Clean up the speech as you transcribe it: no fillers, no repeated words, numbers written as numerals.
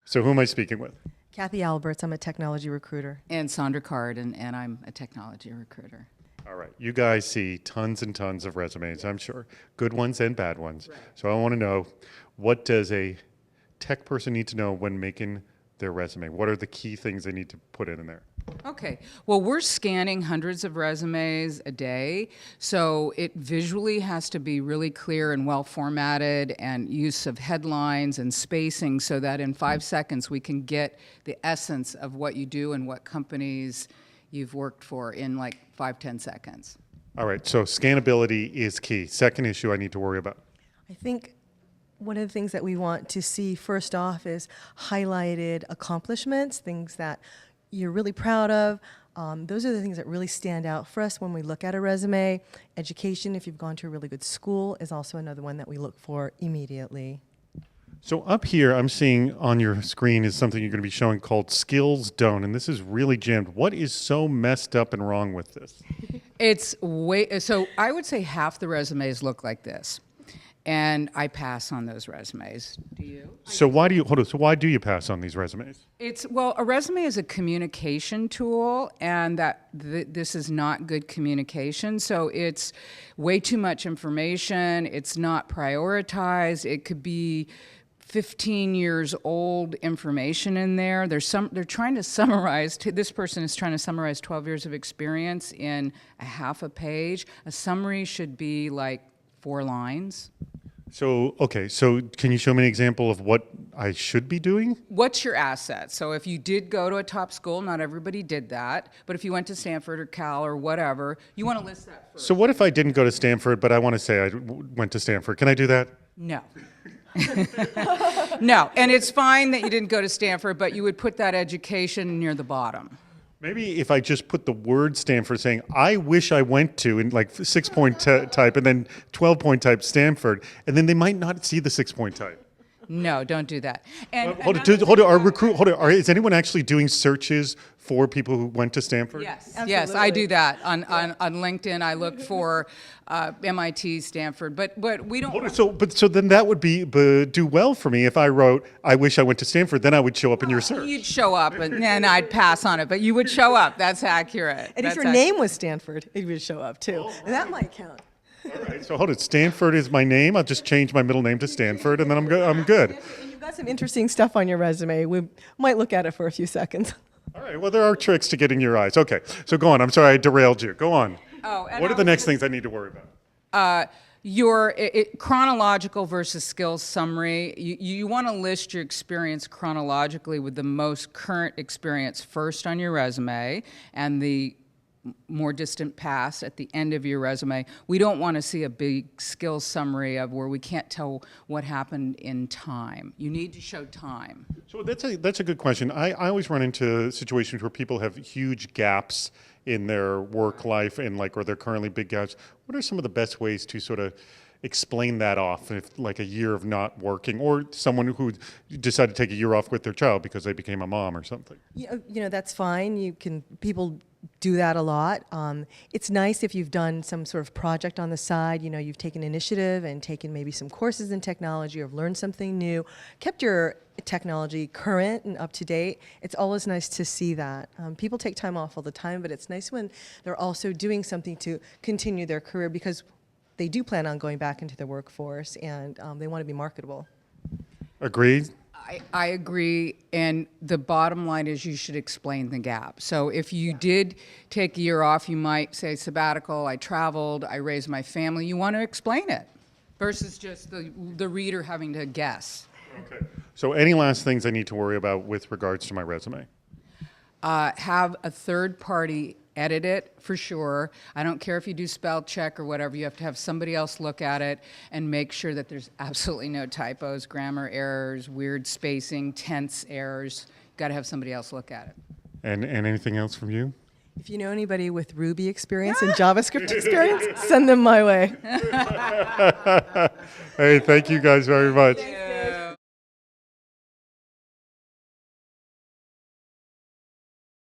So who am I speaking with? Kathy Alberts, I'm a technology recruiter. And Sondra Card, and I'm a technology recruiter. All right. You guys see tons and tons of resumes, I'm sure. Good ones and bad ones. Right. So I want to know, what does a tech person need to know when making their resume? What are the key things they need to put in there? Okay. Well, we're scanning hundreds of resumes a day, so it visually has to be really clear and well formatted, and use of headlines and spacing so that in 5 seconds we can get the essence of what you do and what companies you've worked for in like 5-10 seconds. All right. So scannability is key. Second issue I need to worry about. I think one of the things that we want to see first off is highlighted accomplishments, things that you're really proud of. Those are the things that really stand out for us when we look at a resume. Education, if you've gone to a really good school, is also another one that we look for immediately. So up here, I'm seeing on your screen is something you're going to be showing called skills don't, and this is really jammed. What is so messed up and wrong with this? So I would say half the resumes look like this, and I pass on those resumes. Do you? So why do you pass on these resumes? Well, a resume is a communication tool, and this is not good communication. So it's way too much information. It's not prioritized. It could be 15 years old information in there. They're trying to summarize, this person is trying to summarize 12 years of experience in a half a page. A summary should be like 4 lines. So, okay, so can you show me an example of what I should be doing? What's your asset? So if you did go to a top school, not everybody did that, but if you went to Stanford or Cal or whatever, you want to list that first. So what if I didn't go to Stanford, but I want to say I went to Stanford? Can I do that? No. No, and it's fine that you didn't go to Stanford, but you would put that education near the bottom. Maybe if I just put the word Stanford saying, I wish I went to, in like 6-point type, and then 12-point type Stanford, and then they might not see the 6-point type. No, don't do that. And hold on. Is anyone actually doing searches for people who went to Stanford? Yes, Absolutely. yes, I do that on LinkedIn. I look for MIT, Stanford, but we don't. So then that would do well for me if I wrote, I wish I went to Stanford. Then I would show up in your search. You'd show up, and then I'd pass on it, but you would show up. That's accurate. And if your name was Stanford, it would show up too. And that might count. All right, so hold it. Stanford is my name. I'll just change my middle name to Stanford, and then I'm good. And you've got some interesting stuff on your resume. We might look at it for a few seconds. All right, well, there are tricks to getting your eyes. Okay, so go on. I'm sorry I derailed you. Go on. What are the next things I need to worry about? Your chronological versus skills summary. You want to list your experience chronologically with the most current experience first on your resume and the more distant past at the end of your resume. We don't want to see a big skills summary of where we can't tell what happened in time. You need to show time. So that's a good question. I always run into situations where people have huge gaps in their work life or they're currently big gaps. What are some of the best ways to sort of explain that off, if like a year of not working, or someone who decided to take a year off with their child because they became a mom or something? That's fine. People do that a lot. It's nice if you've done some sort of project on the side, you've taken initiative and taken maybe some courses in technology or learned something new, kept your technology current and up to date. It's always nice to see that. People take time off all the time, but it's nice when they're also doing something to continue their career, because they do plan on going back into the workforce, and they want to be marketable. Agreed? I agree, and the bottom line is you should explain the gap. So if you did take a year off, you might say sabbatical, I traveled, I raised my family. You want to explain it versus just the reader having to guess. Okay. So any last things I need to worry about with regards to my resume? Have a third party edit it for sure. I don't care if you do spell check or whatever, you have to have somebody else look at it and make sure that there's absolutely no typos, grammar errors, weird spacing, tense errors. You've got to have somebody else look at it. And anything else from you? If you know anybody with Ruby experience and JavaScript experience, send them my way. Hey, thank you guys very much.